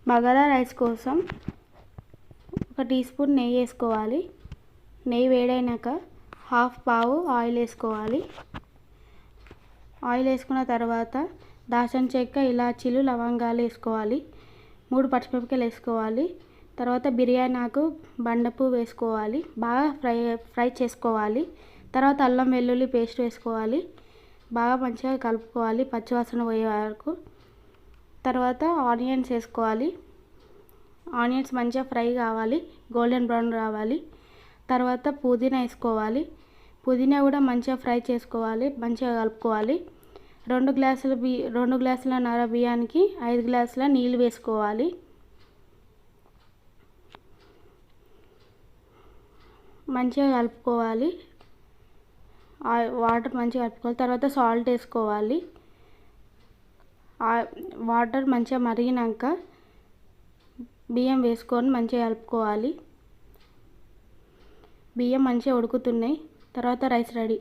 Bagara rice కోసం ఒక tea spoon నెయ్యి వేసుకోవాలి. నెయ్యి వేడైనాక పావు ఆయిల్ వేసుకోవాలి. ఆయిల్ వేసుకున్న తర్వాత దాల్చిన చెక్క, ఇలాచీలు, లవంగాలు వేసుకోవాలి. 3 పచ్చిమిరపకాయలు వేసుకోవాలి. తర్వాత బిర్యానీ ఆకు, బండపువ్వు వేసుకోవాలి. బాగా ఫ్రై చేసుకోవాలి. తర్వాత అల్లం వెల్లుల్లి పేస్ట్ వేసుకోవాలి. బాగా మంచిగా కలుపుకోవాలి పచ్చివాసన పోయే వరకు. తర్వాత ఆనియన్స్ వేసుకోవాలి. ఆనియన్స్ మంచిగా ఫ్రై కావాలి, గోల్డెన్ బ్రౌన్ రావాలి. తర్వాత పుదీనా వేసుకోవాలి. పుదీనా కూడా మంచిగా ఫ్రై చేసుకోవాలి, మంచిగా కలుపుకోవాలి. 2 గ్లాసులన్నర బియ్యానికి 5 గ్లాసుల నీళ్ళు వేసుకోవాలి. మంచిగా కలుపుకోవాలి. వాటర్ మంచిగా కలుపుకోవాలి. తర్వాత సాల్ట్ వేసుకోవాలి. వాటర్ మంచిగా మరిగినాక బియ్యం వేసుకొని మంచిగా కలుపుకోవాలి. బియ్యం మంచిగా ఉడుకుతున్నాయి. తర్వాత రైస్ రెడీ.